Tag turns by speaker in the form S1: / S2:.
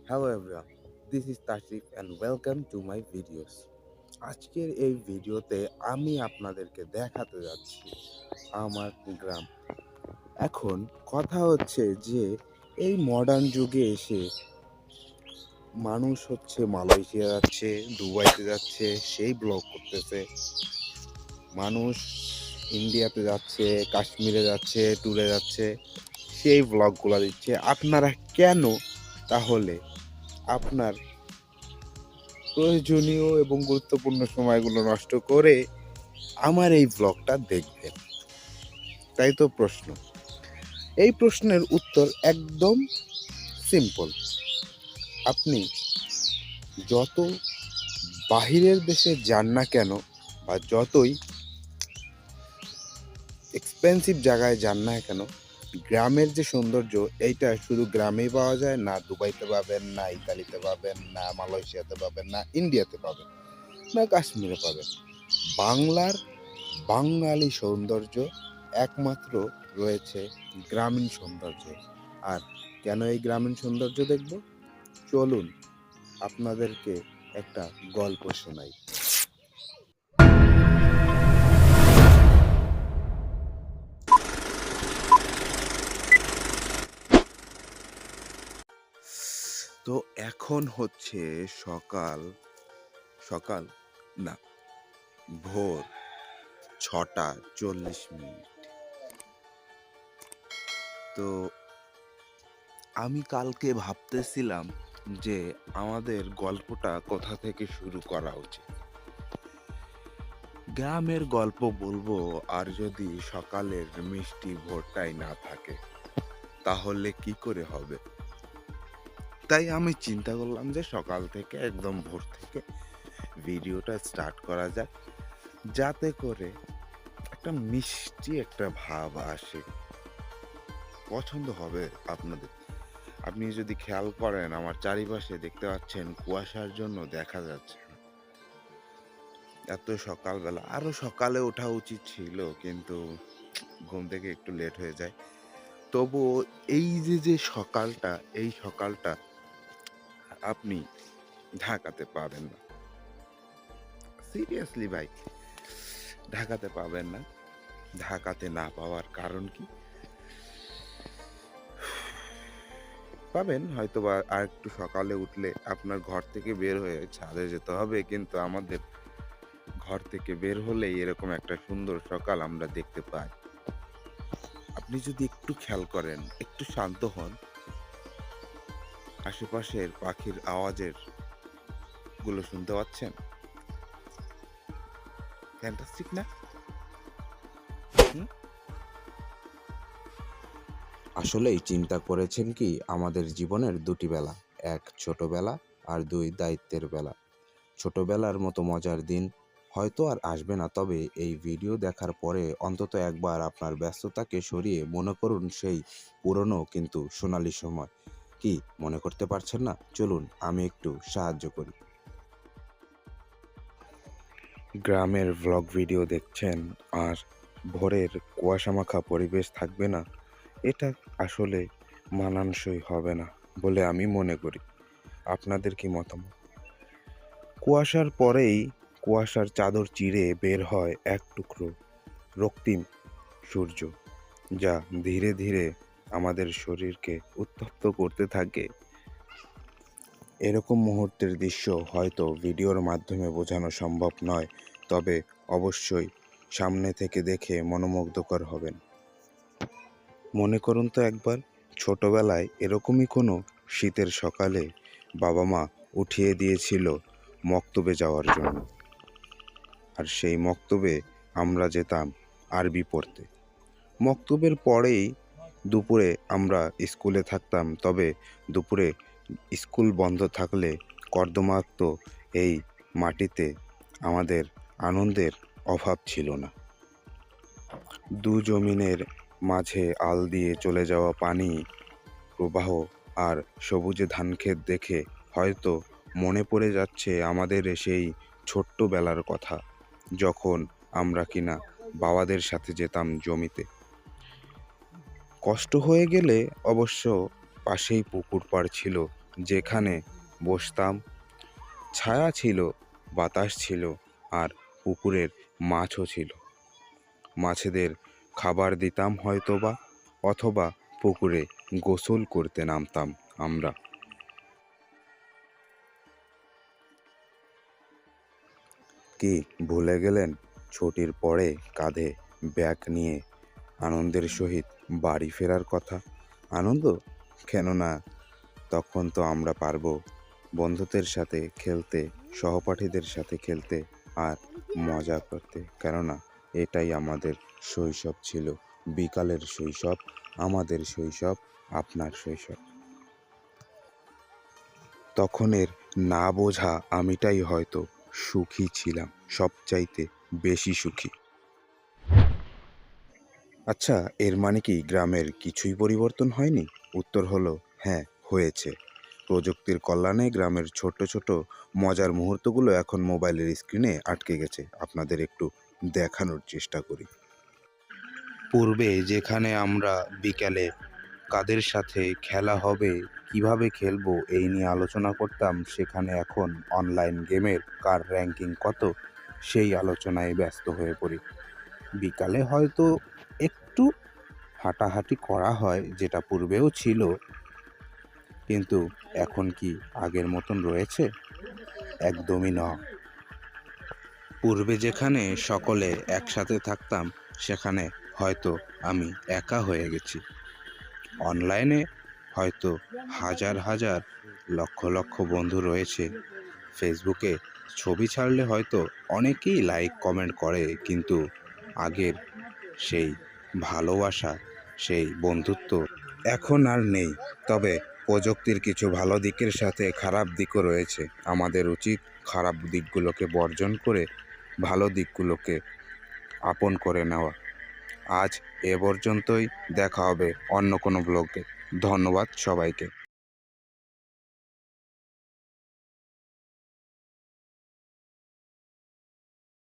S1: Hello everyone, this is Tashif and welcome to my videos. আজকের এই ভিডিওতে আমি আপনাদেরকে দেখাতে যাচ্ছি আমার গ্রাম। এখন কথা হচ্ছে যে এই মডার্ন যুগে এসে মানুষ হচ্ছে মালয়েশিয়া যাচ্ছে, দুবাইতে যাচ্ছে, সেই ব্লগ করতেছে। মানুষ ইন্ডিয়াতে যাচ্ছে, কাশ্মীরে যাচ্ছে, ট্যুরে যাচ্ছে, সেই ব্লগগুলো দিচ্ছে। আপনারা কেন তাহলে আপনার প্রয়োজনীয় এবং গুরুত্বপূর্ণ সময়গুলো নষ্ট করে আমার এই ব্লগটা দেখবেন? তাই তো প্রশ্ন। এই প্রশ্নের উত্তর একদম সিম্পল। আপনি যত বাহিরের দেশে যান না কেন বা যতই এক্সপেন্সিভ জায়গায় যান না কেন, গ্রামের যে সৌন্দর্য এইটা শুধু গ্রামেই পাওয়া যায় না। দুবাইতে পাবেন, না ইতালিতে পাবেন, না মালয়েশিয়াতে পাবেন, না ইন্ডিয়াতে পাবেন, না কাশ্মীরে পাবেন। বাংলার বাঙালি সৌন্দর্য একমাত্র রয়েছে গ্রামীণ সৌন্দর্য। আর কেন এই গ্রামীণ সৌন্দর্য দেখব? চলুন আপনাদেরকে একটা গল্প শোনাই। তো এখন হচ্ছে সকাল সকাল না, ভোর 6:40। তো আমি কালকে ভাবতেছিলাম যে আমাদের গল্পটা কোথা থেকে শুরু করা উচিত। গ্রামের গল্প বলবো, আর যদি সকালের মিষ্টি ভোরটাই না থাকে তাহলে কি করে হবে? তাই আমি চিন্তা করলাম যে সকাল থেকে একদম ভোর থেকে ভিডিওটা স্টার্ট করা যাক, যাতে করে একটা মিষ্টি একটা ভাব আসে। পছন্দ হবে আপনাদের। আপনি যদি খেয়াল করেন আমার চারিপাশে দেখতে পাচ্ছেন কুয়াশার জন্য দেখা যাচ্ছে না। এত সকালবেলা, আরো সকালে ওঠা উচিত ছিল, কিন্তু ঘুম থেকে একটু লেট হয়ে যায়। তবুও এই যে সকালটা, এই সকালটা আপনি ঢাকাতে পাবেন না। সিরিয়াসলি ভাই, ঢাকাতে পাবেন না। ঢাকাতে না পাওয়ার কারণ কি? পাবেন হয়তো বা আর একটু সকালে উঠলে আপনার ঘর থেকে বের হয়ে ছাদে যেতে হবে, কিন্তু আমাদের ঘর থেকে বের হলেই এরকম একটা সুন্দর সকাল আমরা দেখতে পাই। আপনি যদি একটু খেয়াল করেন, একটু শান্ত হন, আশেপাশের পাখির আওয়াজের গুলো শুনতে পাচ্ছেন? ফ্যান্টাস্টিক না? হুম? আসলেই চিন্তা করেছেন কি আমাদের জীবনের দুটি বেলা, এক ছোটবেলা আর দুই দায়িত্বের বেলা। ছোটবেলার মতো মজার দিন হয়তো আর আসবে না, তবে এই ভিডিও দেখার পরে অন্তত একবার আপনার ব্যস্ততাকে সরিয়ে মনে করুন সেই পুরনো কিন্তু সোনালি সময়। কি মনে করতে পারছেন না? চলুন আমি একটু সাহায্য করি। গ্রামের ভ্লগ ভিডিও দেখছেন আর ভোরের কুয়াশামাখা পরিবেশ থাকবে না, এটা আসলে মানানসই হবে না বলে আমি মনে করি। আপনাদের কি মতামত? কুয়াশার পরেই কুয়াশার চাদর চিরে বের হয় এক টুকরো রক্তিম সূর্য, যা ধীরে ধীরে আমাদের শরীরকে উত্তপ্ত করতে থাকে। এরকম মুহূর্তের দৃশ্য হয়তো ভিডিওর মাধ্যমে বোঝানো সম্ভব নয়, তবে অবশ্যই সামনে থেকে দেখে মনোমুগ্ধকর হবেন। মনে করুন তো একবার, ছোটবেলায় এরকমই কোনো শীতের সকালে বাবা মা উঠিয়ে দিয়েছিল মক্তবে যাওয়ার জন্য। আর সেই মক্তবে আমরা যেতাম আরবি পড়তে। মক্তবের পরেই দুপুরে আমরা স্কুলে থাকতাম, তবে দুপুরে স্কুল বন্ধ থাকলে কর্দমাক্ত এই মাটিতে আমাদের আনন্দের অভাব ছিল না। দু জমিনের মাঝে আল দিয়ে চলে যাওয়া পানি প্রবাহ আর সবুজে ধানক্ষেত দেখে হয়তো মনে পড়ে যাচ্ছে আমাদের সেই ছোট্টবেলার কথা, যখন আমরা কিনা বাবাদের সাথে যেতাম জমিতে। কষ্ট হয়ে গেলে অবশ্য পাশেই পুকুর পাড় ছিল, যেখানে বসতাম, ছায়া ছিল, বাতাস ছিল, আর পুকুরের মাছও ছিল। মাছেদের খাবার দিতাম হয়তোবা, অথবা পুকুরে গোসল করতে নামতাম আমরা। কি ভুলে গেলেন ছুটির পরে কাঁধে ব্যাগ নিয়ে আনন্দের সহিত বাড়ি ফেরার কথা? আনন্দ কেননা তখন তো আমরা পারবো বন্ধুদের সাথে খেলতে, সহপাঠীদের সাথে খেলতে আর মজা করতে, কেননা এটাই আমাদের শৈশব ছিল। বিকালের শৈশব, আমাদের শৈশব, আপনার শৈশব। তখনের না বোঝা আমিটাই হয়তো সুখী ছিলাম, সবচাইতে বেশি সুখী। আচ্ছা, এর মানে কি গ্রামের কিছুই পরিবর্তন হয়নি? উত্তর হলো হ্যাঁ, হয়েছে। প্রযুক্তির কল্যাণে গ্রামের ছোট ছোট মজার মুহূর্তগুলো এখন মোবাইলের স্ক্রিনে আটকে গেছে। আপনাদের একটু দেখানোর চেষ্টা করি। পূর্বে যেখানে আমরা বিকেলে কাদের সাথে খেলা হবে, কিভাবে খেলবো এই নিয়ে আলোচনা করতাম, সেখানে এখন অনলাইন গেমের কার র্যাঙ্কিং কত সেই আলোচনায় ব্যস্ত হয়ে পড়ি। বিকালে হয়তো একটু হাঁটাহাঁটি করা হয়, যেটা পূর্বেও ছিল, কিন্তু এখন কি আগের মতন রয়েছে? একদমই না। পূর্বে যেখানে সকলে একসাথে থাকতাম, সেখানে হয়তো আমি একা হয়ে গেছি। অনলাইনে হয়তো হাজার হাজার লক্ষ লক্ষ বন্ধু রয়েছে। ফেসবুকে ছবি ছাড়লে হয়তো অনেকেই লাইক কমেন্ট করে, কিন্তু আগের সেই ভালোবাসা, সেই বন্ধুত্ব এখন আর নেই। তবে প্রযুক্তির কিছু ভালো দিকের সাথে খারাপ দিকও রয়েছে। আমাদের উচিত খারাপ দিকগুলোকে বর্জন করে ভালো দিকগুলোকে আপন করে নেওয়া। আজ এ পর্যন্তই, দেখা হবে অন্য কোনো ব্লগে। ধন্যবাদ সবাইকে।